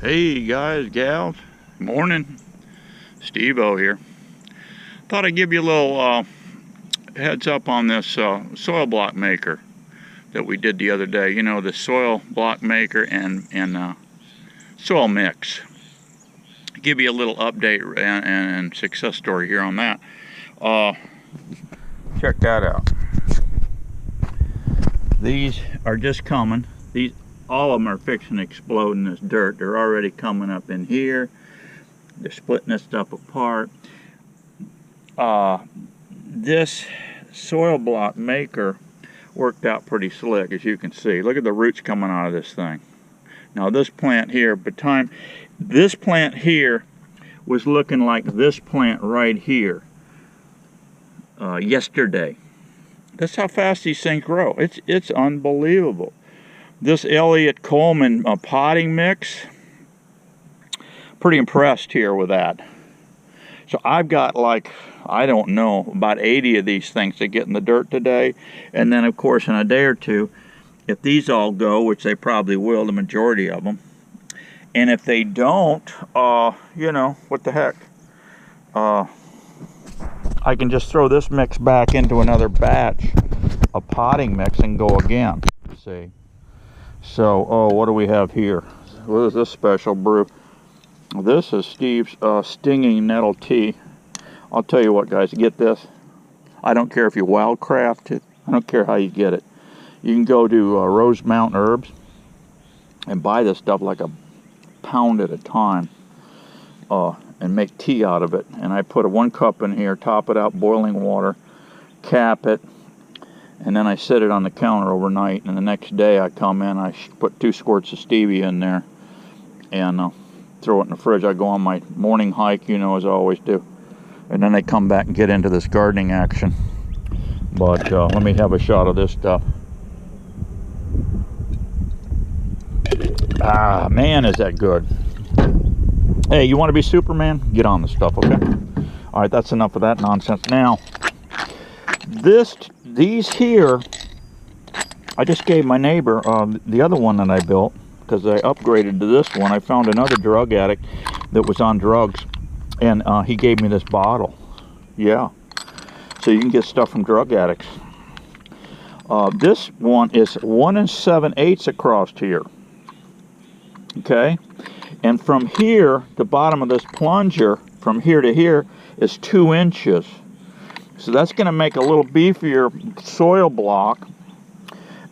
Hey guys, gals, morning. Steve-O here. Thought I'd give you a little heads up on this soil block maker that we did the other day. You know, the soil block maker and soil mix. Give you a little update and success story here on that. Check that out. These are just coming. All of them are fixing to explode in this dirt. They're already coming up in here. They're splitting this stuff apart. This soil block maker worked out pretty slick, as you can see. Look at the roots coming out of this thing. Now this plant here, this plant here was looking like this plant right here yesterday. That's how fast these things grow. It's unbelievable. This Elliott Coleman potting mix, pretty impressed here with that. So I've got like, I don't know, about 80 of these things to get in the dirt today. And then of course in a day or two, if these all go, which they probably will, the majority of them, and if they don't, you know, what the heck, I can just throw this mix back into another batch of potting mix and go again. See. So, what do we have here? What is this special brew? This is Steve's Stinging Nettle Tea. I'll tell you what, guys, get this. I don't care if you wildcraft it. I don't care how you get it. You can go to Rose Mountain Herbs and buy this stuff like a pound at a time and make tea out of it. And I put 1 cup in here, top it out boiling water, cap it, and then I set it on the counter overnight, and the next day I come in, I put 2 squirts of stevia in there and throw it in the fridge. I go on my morning hike, you know, as I always do, and then I come back and get into this gardening action. But let me have a shot of this stuff. Ah, man, is that good. Hey, you want to be Superman? Get on the stuff, okay? All right, that's enough of that nonsense. Now, these here, I just gave my neighbor the other one that I built, because I upgraded to this one. I found another drug addict that was on drugs, and he gave me this bottle. Yeah, so you can get stuff from drug addicts. This one is 1 7/8 across here. Okay, and from here, the bottom of this plunger, from here to here, is 2 inches. So that's going to make a little beefier soil block.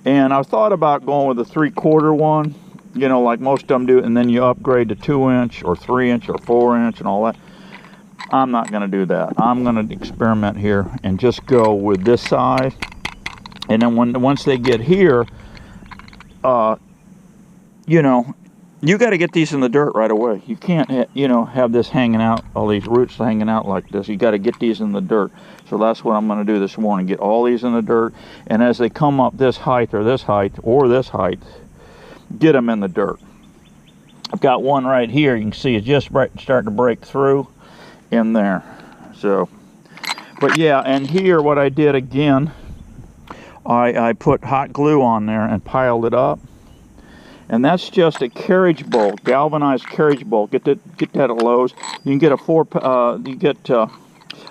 And I thought about going with a 3/4 one, you know, like most of them do, and then you upgrade to 2 inch or 3 inch or 4 inch and all that. I'm not going to do that. I'm going to experiment here and just go with this size. And then once they get here, you know, you got to get these in the dirt right away. You can't, you know, have this hanging out, all these roots hanging out like this. You got to get these in the dirt. So that's what I'm going to do this morning. Get all these in the dirt, and as they come up this height or this height or this height, get them in the dirt. I've got one right here. You can see it's just starting to break through in there. So, but yeah, and here what I did again, I put hot glue on there and piled it up. And that's just a carriage bolt, galvanized carriage bolt. Get that at Lowe's. You can get a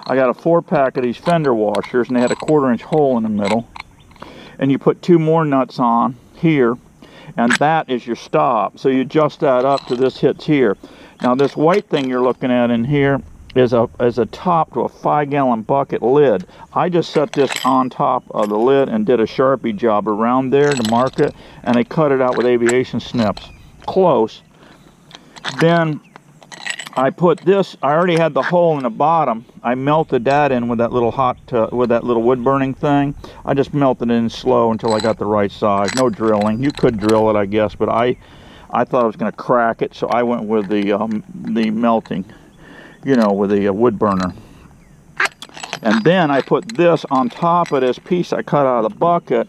I got a 4-pack of these fender washers, and they had a 1/4 inch hole in the middle. And you put 2 more nuts on here, and that is your stop. So you adjust that up to this hits here. Now this white thing you're looking at in here is a top to a 5-gallon bucket lid. I just set this on top of the lid and did a Sharpie job around there to mark it, and I cut it out with aviation snips close. Then I put this, I already had the hole in the bottom. I melted that in with that little with that little wood burning thing. I just melted it in slow until I got the right size. No drilling. You could drill it, I guess, but I thought I was going to crack it, so I went with the melting, you know, with the wood burner. And then I put this on top of this piece I cut out of the bucket,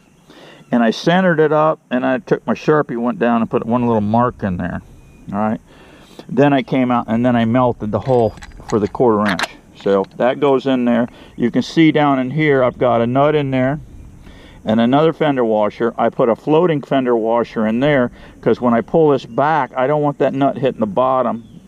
and I centered it up, and I took my Sharpie, went down and put one little mark in there. All right. Then I came out and then I melted the hole for the 1/4 inch. So that goes in there. You can see down in here I've got a nut in there, and another fender washer. I put a floating fender washer in there because when I pull this back, I don't want that nut hitting the bottom.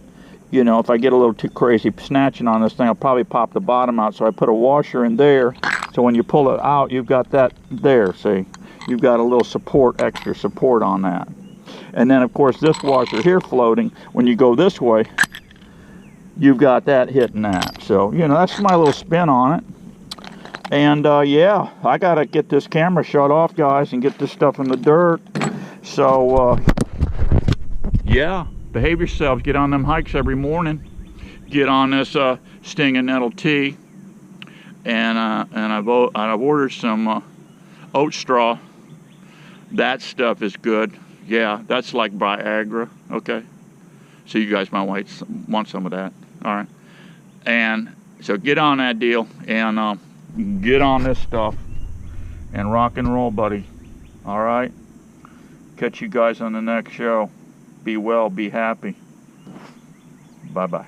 You know, if I get a little too crazy snatching on this thing, I'll probably pop the bottom out. So I put a washer in there, so when you pull it out, you've got that there, see? You've got a little support, extra support on that. And then, of course, this washer here floating, when you go this way, you've got that hitting that. So, you know, that's my little spin on it. And, yeah, I got to get this camera shut off, guys, and get this stuff in the dirt. So, yeah, behave yourselves. Get on them hikes every morning. Get on this Sting and Nettle tea. And I've ordered some oat straw. That stuff is good. Yeah, that's like Viagra. Okay, so you guys might want some of that. All right, and so get on that deal and get on this stuff and rock and roll, buddy. All right, catch you guys on the next show. Be well, be happy. Bye bye.